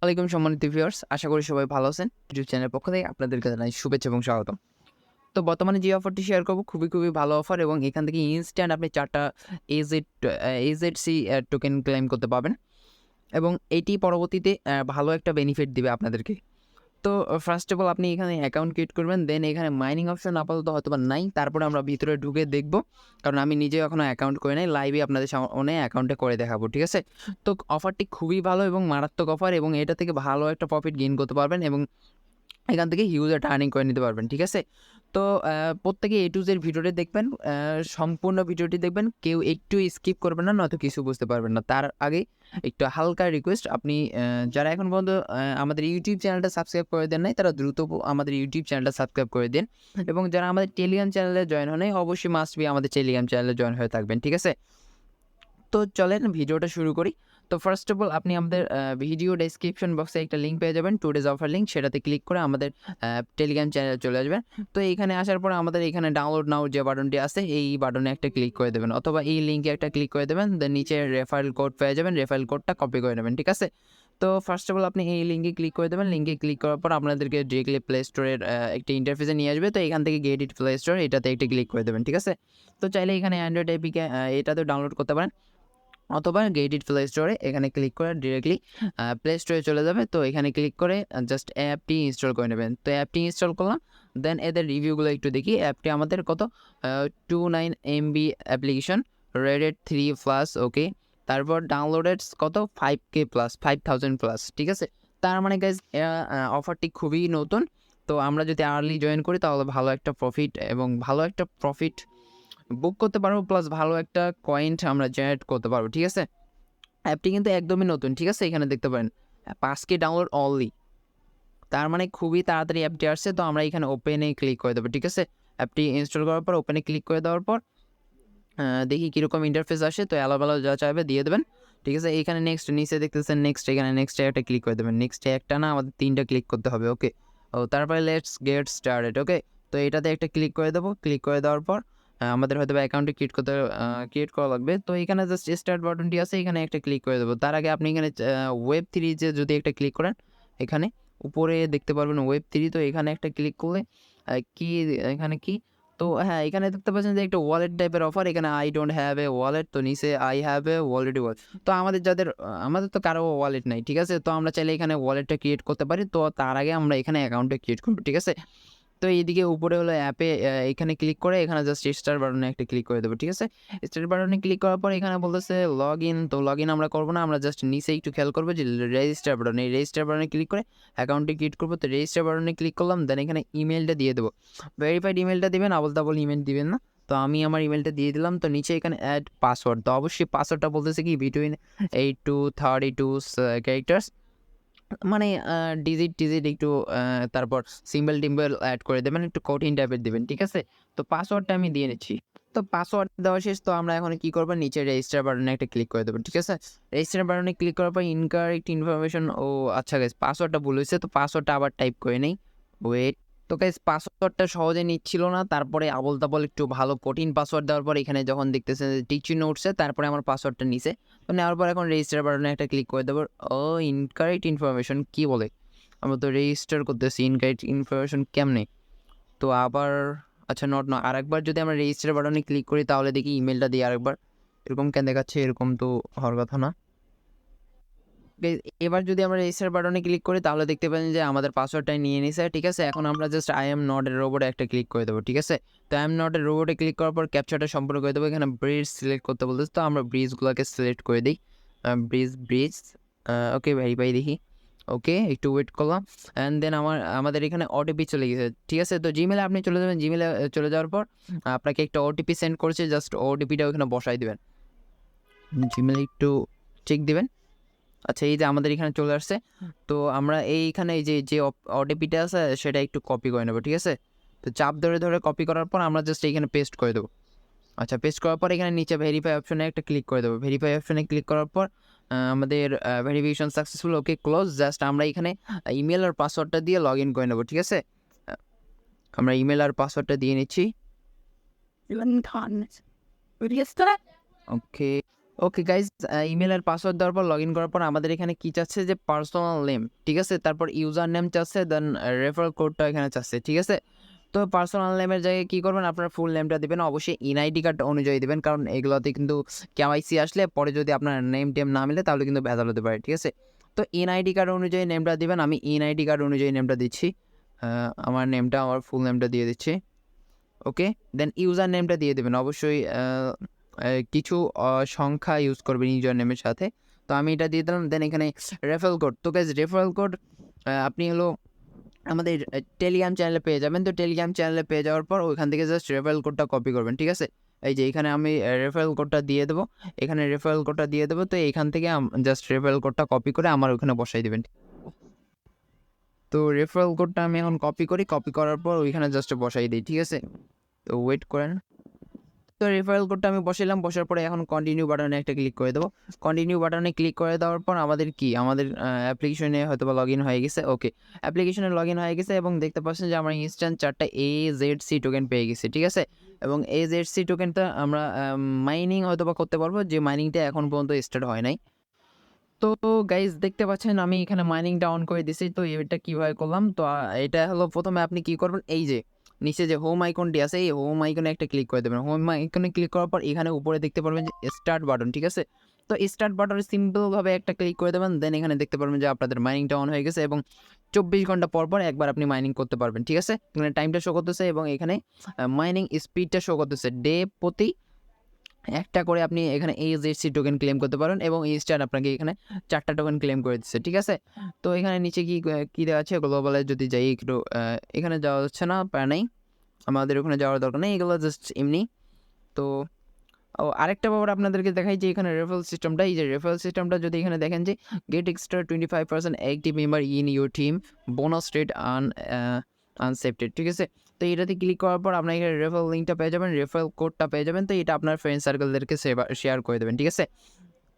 ওয়ালাইকুম সম্মানিত ভিউয়ার্স, আশা করি সবাই ভালো আছেন। ইউটিউব চ্যানেলের পক্ষ থেকে আপনাদেরকে জানাই শুভেচ্ছা এবং স্বাগতম। তো বর্তমানে যে অফারটি শেয়ার করব খুবই ভালো অফার এবং এখান থেকে ইনস্ট্যান্ট আপনি 4 টা AZC টোকেন ক্লেম করতে পারবেন এবং এটি পরবর্তীতে ভালো একটা বেনিফিট দিবে আপনাদেরকে। তো ফার্স্ট অফ অল আপনি এখানে অ্যাকাউন্ট ক্রিয়েট করবেন, দেন এখানে মাইনিং অপশন আপাতত হয়তোবা নাই। তারপরে আমরা ভিতরে ঢুকে দেখব, কারণ আমি নিজেও এখনও অ্যাকাউন্ট করে নাই। লাইভে আপনাদের সামনে অ্যাকাউন্টে করে দেখাবো, ঠিক আছে? তো অফারটি খুবই ভালো এবং মারাত্মক অফার এবং এটা থেকে ভালো একটা প্রফিট গেইন করতে পারবেন এবং এখান থেকে হিউজ একটা আর্নিং করে নিতে পারবেন, ঠিক আছে? তো প্রত্যেকে A to Z ভিডিওটি দেখবেন, সম্পূর্ণ ভিডিওটি দেখবেন, কেউ একটু স্কিপ করবেন না, নয়তো কিছু বুঝতে পারবেন না। তার আগে একটু হালকা রিকোয়েস্ট, আপনি যারা এখন পর্যন্ত আমাদের ইউটিউব চ্যানেলটা সাবস্ক্রাইব করে দেন নাই, তারা দ্রুত আমাদের ইউটিউব চ্যানেলটা সাবস্ক্রাইব করে দিন এবং যারা আমাদের টেলিগ্রাম চ্যানেলে জয়েন হন নাই, অবশ্যই মাস্ট বি আমাদের টেলিগ্রাম চ্যানেলে জয়েন হয়ে থাকবেন, ঠিক আছে? তো চলেন ভিডিওটা শুরু করি। তো ফার্স্ট অফ অল আপনি আমাদের ভিডিও ডেসক্রিপশন বক্সে একটা লিঙ্ক পেয়ে যাবেন, টুডেজ অফার লিঙ্ক। সেটাতে ক্লিক করে আমাদের টেলিগ্রাম চ্যানেলে চলে আসবেন। তো এইখানে আসার পর আমাদের এখানে ডাউনলোড নাও যে বাটনটি আছে, এই বাটনে একটা ক্লিক করে দেবেন, অথবা এই লিঙ্কে একটা ক্লিক করে দেবেন। দেন নিচে রেফারেল কোড পেয়ে যাবেন, রেফারেল কোডটা কপি করে নেবেন, ঠিক আছে? তো ফার্স্ট অফ অল আপনি এই লিঙ্কে ক্লিক করে দেবেন। লিঙ্কে ক্লিক করার পর আপনাদেরকে ডিরেক্টলি প্লে স্টোরের একটা ইন্টারফেসে নিয়ে আসবে। তো এখান থেকে গেট ইট প্লে স্টোর, এটাতে একটা ক্লিক করে দেবেন, ঠিক আছে? তো চাইলে এখানে অ্যান্ড্রয়েড এপিকে এটাতেও ডাউনলোড করতে পারেন, অথবা গেট ইট প্লে স্টোরে এখানে ক্লিক করে ডিরেক্টলি প্লে স্টোরে চলে যাবে। তো এখানে ক্লিক করে জাস্ট অ্যাপটি ইনস্টল করে নেবেন। তো অ্যাপটি ইনস্টল করলাম, দেন এদের রিভিউগুলো একটু দেখি। অ্যাপটি আমাদের কত 29 MB অ্যাপ্লিকেশন, রেটেড 3+, ওকে। তারপর ডাউনলোডেড কত 5K প্লাস, 5000 প্লাস, ঠিক আছে? তার মানে গাইজ অফারটি খুবই নতুন। তো আমরা যদি আর্লি জয়েন করি তাহলে ভালো একটা প্রফিট এবং ভালো একটা প্রফিট বুক করতে পারবো, প্লাস ভালো একটা কয়েন আমরা জেনারেট করতে পারবো, ঠিক আছে? অ্যাপটি কিন্তু একদমই নতুন, ঠিক আছে? এখানে দেখতে পারেন 5K ডাউনলোড অনলি, তার মানে খুবই তাড়াতাড়ি অ্যাপটি আসছে। তো আমরা এখানে ওপেনে ক্লিক করে দেবো, ঠিক আছে? অ্যাপটি ইনস্টল করার পর ওপেনে ক্লিক করে দেওয়ার পর দেখি কীরকম ইন্টারফেস আসে। তো অ্যালাউ যা চাইবে দিয়ে দেবেন, ঠিক আছে? এইখানে নেক্সট, নিচে দেখতেছেন নেক্সট, এখানে নেক্সটে একটা ক্লিক করে দেবেন। নেক্সটে একটা না, আমাদের 3টা ক্লিক করতে হবে, ওকে। ও তারপরে লেটস গেট স্টার্টেড, ওকে। তো এটাতে একটা ক্লিক করে দেবো। ক্লিক করে দেওয়ার পর আমাদের হয়তো অ্যাকাউন্টে ক্রিয়েট করা লাগবে। তো এখানে জাস্ট স্টার্ট বাটনটি আছে, এখানে একটা ক্লিক করে দেবো। তার আগে আপনি এখানে Web3 যে যদি একটা ক্লিক করেন, এখানে উপরে দেখতে পারবেন Web3। তো এখানে একটা ক্লিক করলে কি এখানে কি, তো হ্যাঁ, এখানে দেখতে পাচ্ছেন যে একটা ওয়ালেট টাইপের অফার। এখানে I don't have a wallet, তো নিচে I have a already wallet. তো আমাদের তো কারো ওয়ালেট নাই, ঠিক আছে? তো আমরা চাইলে এখানে ওয়ালেটটা ক্রিয়েট করতে পারি। তো তার আগে আমরা এখানে অ্যাকাউন্টটা ক্রিয়েট করবো, ঠিক আছে? তো এইদিকে উপরে হলো অ্যাপে, এখানে ক্লিক করে এখানে জাস্ট স্টার বাটনে একটা ক্লিক করে দেবো, ঠিক আছে? স্টার বাটনে ক্লিক করার পর এখানে বলতেছে লগ ইন। তো লগ ইন আমরা করবো না, আমরা জাস্ট নিচে একটু খেয়াল করবো যে রেজিস্টার বাটন, এই রেজিস্টার বাটনে ক্লিক করে অ্যাকাউন্টটি ক্রিয়েট করবো। তো রেজিস্টার বাটনে ক্লিক করলাম, দেন এখানে ইমেলটা দিয়ে দেবো। ভেরিফাইড ইমেলটা দেবেন, আবল তাবল ইমেল দিবেন না। তো আমি আমার ইমেলটা দিয়ে দিলাম। তো নিচে এখানে অ্যাড পাসওয়ার্ড, তো অবশ্যই পাসওয়ার্ডটা বলতেছে কি বিটুইন 8 to 32 ক্যারেক্টার্স, মানে ডিজিট একটু তারপর সিম্বল অ্যাড করে দেবেন, একটু কঠিন টাইপের দেবেন, ঠিক আছে? তো পাসওয়ার্ডটা আমি দিয়ে নিচ্ছি। তো পাসওয়ার্ড দেওয়া শেষ। তো আমরা এখন কি করবো, নিচে রেজিস্টার বাটনে একটা ক্লিক করে দেবো, ঠিক আছে? রেজিস্টার বাটনে ক্লিক করার পর ইনকারেক্ট ইনফরমেশন, ও আচ্ছা গাইস, পাসওয়ার্ডটা ভুল হয়েছে। তো পাসওয়ার্ডটা আবার টাইপ করে নেই, ওয়েট। তো গাইস পাসওয়ার্ডটা সহজে নিচ্ছিল না, তারপরে আবল তাবল একটু ভালো কঠিন পাসওয়ার্ড দেওয়ার পর এখানে যখন দেখতেছেন যে টিচিং উঠছে, তারপরে আমার পাসওয়ার্ডটা নিছে। তো নেওয়ার পর এখন রেজিস্টার বাটনে একটা ক্লিক করে দেবো। ও ইনকারেক্ট ইনফরমেশন কি বলে, আমরা তো রেজিস্টার করতেছি, ইনকারেক্ট ইনফরমেশন কেমনে? তো আবার আচ্ছা নট না, আরেকবার যদি আমরা রেজিস্টার বাটনে ক্লিক করি তাহলে দেখি ইমেলটা দিই আরেকবার, এরকম কেন দেখাচ্ছে? এরকম তো হওয়ার কথা না। এবার যদি আমরা রেজিস্টার বাটনে ক্লিক করি তাহলে দেখতে পাচ্ছেন যে আমাদের পাসওয়ার্ডটা নিয়ে নিছে, ঠিক আছে? এখন আমরা just I am not a রোবটে একটা ক্লিক করে দেবো, ঠিক আছে? তো আই এম নট এ রোবটে ক্লিক করার পর ক্যাপচারটা সম্পূর্ণ করে দেবো। এখানে ব্রিজ সিলেক্ট করতে বলতেছে, তো আমরা ব্রিজগুলোকে সিলেক্ট করে দিই। ব্রিজ ওকে, ভেরিফাই দেখি, ওকে। একটু ওয়েট করলাম, অ্যান্ড দেন আমাদের এখানে ওটিপি চলে গেছে, ঠিক আছে? তো জিমেলে আপনি চলে যাবেন। জিমেলে চলে যাওয়ার পর আপনাকে একটা ওটিপি সেন্ড করেছে, জাস্ট ওটিপিটা ওখানে বসাই দেবেন। জিমেলে একটু চেক দিবেন। আচ্ছা, এই যে আমাদের এখানে চলে আসছে। তো আমরা এইখানে এই যে ওটিপিটা আছে সেটা একটু কপি করে নেবো, ঠিক আছে? তো চাপ ধরে কপি করার পর আমরা জাস্ট এইখানে পেস্ট করে দেবো। আচ্ছা, পেস্ট করার পর এখানে নিচে ভেরিফাই অপশনে একটা ক্লিক করে দেবো। ভেরিফাই অপশনে ক্লিক করার পর আমাদের ভেরিফিকেশন সাকসেসফুল, ওকে ক্লোজ। জাস্ট আমরা এখানে ইমেল আর পাসওয়ার্ডটা দিয়ে লগ ইন করে নেবো, ঠিক আছে? আমরা ইমেল আর পাসওয়ার্ডটা দিয়ে নিচ্ছি, ওকে। ওকে গাইজ, ইমেলের পাসওয়ার্ড দেওয়ার পর লগ ইন করার পর আমাদের এখানে কি চাচ্ছে যে পার্সোনাল নেম, ঠিক আছে, তারপর ইউজার নেম চাচ্ছে, দেন রেফারেল কোডটা এখানে চাচ্ছে, ঠিক আছে। তো পার্সোনাল নেমের জায়গায় কী করবেন, আপনার ফুল নেমটা দেবেন, অবশ্যই এনআইডি কার্ড অনুযায়ী দেবেন, কারণ এগুলোতে কিন্তু কেওয়াইসি আসলে পরে যদি আপনার নেম টেম না মিলে তাহলে কিন্তু ভেজাল হতে পারে, ঠিক আছে। তো এনআইডি কার্ড অনুযায়ী নেমটা দেবেন, আমি এনআইডি কার্ড অনুযায়ী নেমটা দিচ্ছি, আমার নেমটা, আমার ফুল নেমটা দিয়ে দিচ্ছি। ওকে, দেন ইউজার নেমটা দিয়ে দেবেন, অবশ্যই কিছু সংখ্যা ইউজ করবেন ইউজার নেমের সাথে। তো আমি এটা দিয়ে দিলাম। দেন এখানে রেফারেল কোড, তো গাইজ রেফারেল কোড আপনি হলো আমাদের টেলিগ্রাম চ্যানেলে পেয়ে যাবেন। তো টেলিগ্রাম চ্যানেলে পেয়ে যাওয়ার পর ওইখান থেকে জাস্ট রেফারেল কোডটা কপি করবেন, ঠিক আছে। এই যে এখানে আমি রেফারেল কোডটা দিয়ে দেবো, এখানে রেফারেল কোডটা দিয়ে দেবো। তো এইখান থেকে জাস্ট রেফারেল কোডটা কপি করে আমার ওখানে বসাই দেবেন। তো রেফারেল কোডটা আমি এখন কপি করি, কপি করার পর ওইখানে জাস্ট বসাই দিই, ঠিক আছে। তো ওয়েট করেন। তো রেফারেল কোডটা আমি বসাইলাম, বসার পরে এখন কন্টিনিউ বাটনে একটা ক্লিক করে দেবো। কন্টিনিউ বাটনে ক্লিক করে দেওয়ার পর আমাদের অ্যাপ্লিকেশনে হয়তো বা লগ ইন হয়ে গেছে। ওকে, অ্যাপ্লিকেশনে লগ ইন হয়ে গেছে এবং দেখতে পাচ্ছেন যে আমরা ইনস্ট্যান্ট 4টা AZC টোকেন পেয়ে গেছি, ঠিক আছে। এবং AZC টোকেনটা আমরা মাইনিং হয়তো বা করতে পারবো, যে মাইনিংটা এখন পর্যন্ত স্টার্ট হয় নাই। তো গাইজ দেখতে পাচ্ছেন আমি এখানে মাইনিংটা অন করে দিছি। তো এটা কীভাবে করলাম, তো এটা হলো প্রথমে আপনি কি করবেন, এই যে নিচে যে হোম আইকনটি আছে, এই হোম আইকনে একটা ক্লিক করে দেবেন। হোম আইকনে ক্লিক করার পর এখানে উপরে দেখতে পারবেন যে স্টার্ট বাটন, ঠিক আছে। তো স্টার্ট বাটনে সিম্পলভাবে একটা ক্লিক করে দেবেন। দেন এখানে দেখতে পারবেন যে আপনাদের মাইনিংটা অন হয়ে গেছে এবং 24 ঘন্টা পর পর একবার আপনি মাইনিং করতে পারবেন, ঠিক আছে। এখানে টাইমটা শো করতেছে এবং এখানে মাইনিং স্পিডটা শো করতেছে। ডে প্রতি একটা করে আপনি এখানে AZC টোকেন ক্লেম করতে পারেন এবং ইনস্ট্যান্ট আপনাকে এখানে 4টা টোকেন ক্লেম করে দিচ্ছে, ঠিক আছে। তো এখানে নিচে কি দেওয়া আছে, গ্লোবালে যদি যাই একটু, এখানে যাওয়া যাচ্ছে না, প্যারা নাই, আমাদের ওখানে যাওয়ার দরকার নেই, এগুলো জাস্ট এমনি। তো আরেকটা ব্যাপার আপনাদেরকে দেখাই যে এখানে রেফারেল সিস্টেমটা, এই যে রেফারেল সিস্টেমটা যদি এখানে দেখেন যে get extra 25% active member in your team, bonus rate unaccepted, ঠিক আছে। তো এটাতে ক্লিক করার পর আপনার এখানে রেফারেল লিঙ্কটা পেয়ে যাবেন, রেফারেল কোডটা পেয়ে যাবেন। তো এটা আপনার ফ্রেন্ড সার্কেলদেরকে শেয়ার করে দেবেন, ঠিক আছে।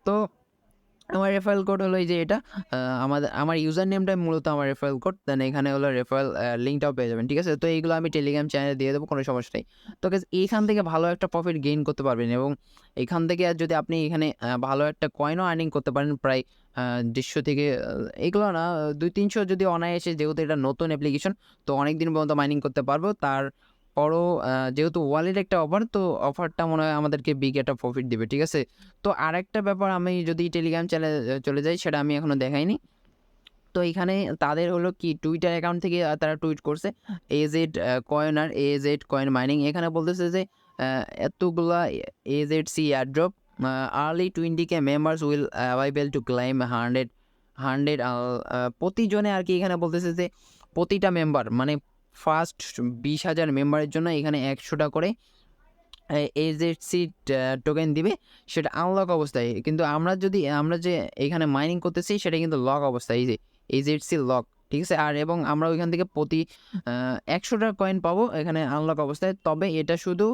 তো আমার রেফারেল কোড হলো এই যে এটা, আমার ইউজার নেমটাই মূলত আমার রেফারেল কোড। দেন এখানে হলো রেফারেল লিঙ্কটাও পেয়ে যাবেন, ঠিক আছে। তো এইগুলো আমি টেলিগ্রাম চ্যানেলে দিয়ে দেবো, কোনো সমস্যা নেই। তো গাইস এইখান থেকে ভালো একটা প্রফিট গেইন করতে পারবেন এবং এখান থেকে যদি আপনি এখানে ভালো একটা কয়েনও আর্নিং করতে পারেন, প্রায় 150 থেকে এগুলো না 200-300 যদি অনায়াসে, যেহেতু এটা নতুন অ্যাপ্লিকেশন তো অনেক দিন পর্যন্ত মাইনিং করতে পারবো। তারপরও যেহেতু ওয়ালেট একটা অফার, তো অফারটা মনে হয় আমাদেরকে বিগ একটা প্রফিট দিবে, ঠিক আছে। তো আরেকটা ব্যাপার, আমি যদি টেলিগ্রাম চ্যানেলে চলে যাই, সেটা আমি এখনও দেখাইনি। তো এখানে তাদের হলো কি টুইটার অ্যাকাউন্ট থেকে তারা টুইট করছে AZ কয়েন মাইনিং, এখানে বলতেছে যে এতগুলা AZC airdrop, early 20K members will available to claim 100 প্রতিজনে আর কি। এখানে বলতেছে যে প্রতিটা মেম্বার মানে ফার্স্ট 20,000 মেম্বারের জন্য এখানে 100টা করে AZC টোকেন দিবে, সেটা আনলক অবস্থায়। কিন্তু আমরা যে এখানে মাইনিং করতেছি সেটা কিন্তু লক অবস্থায়, এই যে AZC লক, ঠিক আছে। আর এবং আমরা ওইখান থেকে প্রতি 100টা কয়েন পাবো এখানে আনলক অবস্থায়। তবে এটা শুধু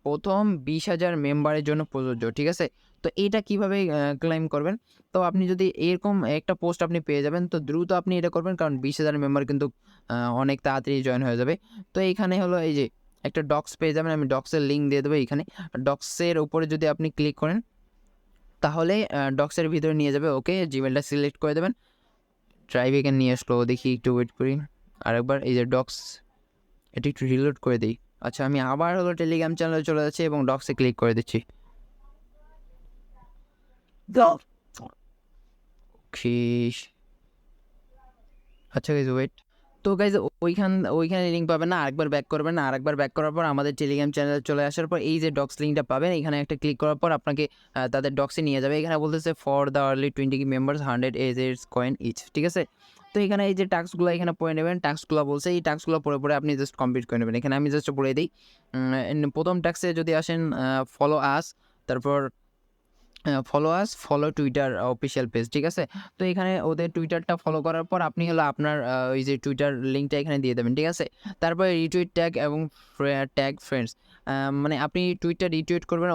প্রথম 20,000 মেম্বারের জন্য প্রযোজ্য, ঠিক আছে। তো এটা কিভাবে ক্লেম করবেন, তো আপনি যদি এরকম একটা পোস্ট আপনি পেয়ে যাবেন, তো দ্রুত আপনি এটা করবেন, কারণ 20,000 মেম্বার কিন্তু অনেক তাড়াতাড়ি জয়েন হয়ে যাবে। তো এইখানে হলো এই যে একটা ডক্স পেয়ে যাবেন, আমি ডক্সের লিঙ্ক দিয়ে দেবো এইখানে। ডক্সের উপরে যদি আপনি ক্লিক করেন তাহলে ডক্সের ভিতরে নিয়ে যাবে। ওকে, জিমেলটা সিলেক্ট করে দেবেন। ড্রাইভ এখানে নিয়ে আসলো, দেখি একটু ওয়েট করি আরেকবার। এই যে ডক্স, এটা একটু রিলোড করে দিই। আচ্ছা, আমি আবার হলো টেলিগ্রাম চ্যানেলে চলে যাচ্ছি এবং ডক্সে ক্লিক করে দিচ্ছি। আচ্ছা গাইজ ওয়েট। তো গাইজ ওইখানে লিঙ্ক পাবেন না, আরেকবার ব্যাক করবেন না, আরেকবার ব্যাক করার পর আমাদের টেলিগ্রাম চ্যানেলে চলে আসার পর এই যে ডক্স লিঙ্কটা পাবেন, এখানে একটা ক্লিক করার পর আপনাকে তাদের ডক্সে নিয়ে যাবে। এখানে বলতেছে for the early 20 members 100 AZs coin each, ঠিক আছে। তো এখানে এই যে টাস্কগুলো এখানে পড়ে নেবেন, টাস্কগুলো বলছে এই টাস্কগুলো পড়ে আপনি জাস্ট কমপ্লিট করে নেবেন। এখানে আমি জাস্ট বলে দিই, প্রথম টাস্কে যদি আসেন ফলো আস, তারপর ফলো টুইটার অফিসিয়াল পেজ, ঠিক আছে। তো এখানে ওদের টুইটারটা ফলো করার পর আপনি হলো আপনার ওই যে টুইটার লিঙ্কটা এখানে দিয়ে দেবেন, ঠিক আছে। তারপরে রিটুইট ট্যাগ এবং ট্যাগ ফ্রেন্ডস, মানে আপনি টুইটটা রিটুইট করবেন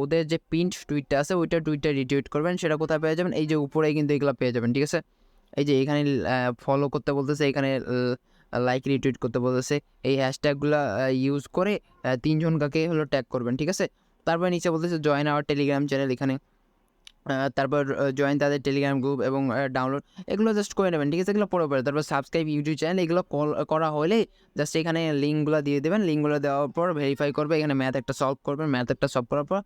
ওদের যে পিন্ট টুইটটা আছে ওইটা টুইটটা রিটুইট করবেন। সেটা কোথায় পেয়ে যাবেন, এই যে উপরে কিন্তু এগুলো পেয়ে যাবেন, ঠিক আছে। এই যে এখানে ফলো করতে বলতেছে, এখানে লাইক রিটুইট করতে বলতেছে। এই হ্যাশট্যাগুলো ইউজ করে 3 জনকে হলো ট্যাগ করবেন, ঠিক আছে। তারপরে নিচে বলতেছে জয়েন আওয়ার টেলিগ্রাম চ্যানেল, এখানে তারপর জয়েন তাদের টেলিগ্রাম গ্রুপ এবং ডাউনলোড এগুলো জাস্ট করে নেবেন, ঠিক আছে? এগুলো পরে তারপর সাবস্ক্রাইব ইউটিউব চ্যানেল এগুলো করা হলে জাস্ট এখানে লিঙ্কগুলো দিয়ে দেবেন। লিঙ্কগুলো দেওয়ার পর ভেরিফাই করবে, এখানে ম্যাথ একটা সলভ করবেন, ম্যাথ একটা সলভ করার পর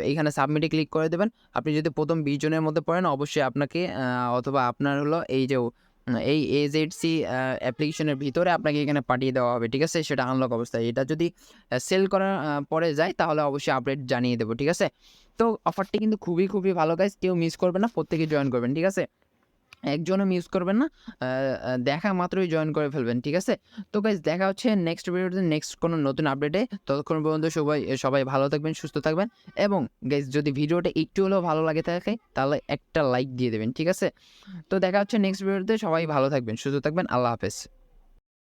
এইখানে সাবমিটে ক্লিক করে দেবেন। আপনি যদি প্রথম 20 জনের মধ্যে পড়েন অবশ্যই আপনাকে অথবা আপনার হলো এই যে এই AZC অ্যাপ্লিকেশনের ভিতরে আপনাকে এখানে পাঠিয়ে দেওয়া হবে, ঠিক আছে? সেটা আনলক অবস্থায়। এটা যদি সেল করার পরে যায় তাহলে অবশ্যই আপডেট জানিয়ে দেবো, ঠিক আছে? তো অফারটি কিন্তু খুবই ভালো গাইস, কেউ মিস করবেন না, প্রত্যেকে জয়েন করবেন, ঠিক আছে? একজনও মিস করবেন না, দেখা মাত্রই জয়েন করে ফেলবেন, ঠিক আছে? তো গাইস দেখা হচ্ছে নেক্সট ভিডিওতে নেক্সট কোনো নতুন আপডেটে। ততক্ষণ পর্যন্ত সবাই ভালো থাকবেন, সুস্থ থাকবেন এবং গাইস যদি ভিডিওটা একটু হলেও ভালো লাগে থাকে তাহলে একটা লাইক দিয়ে দেবেন, ঠিক আছে? তো দেখা হচ্ছে নেক্সট ভিডিওতে, সবাই ভালো থাকবেন, সুস্থ থাকবেন, আল্লাহ হাফেজ।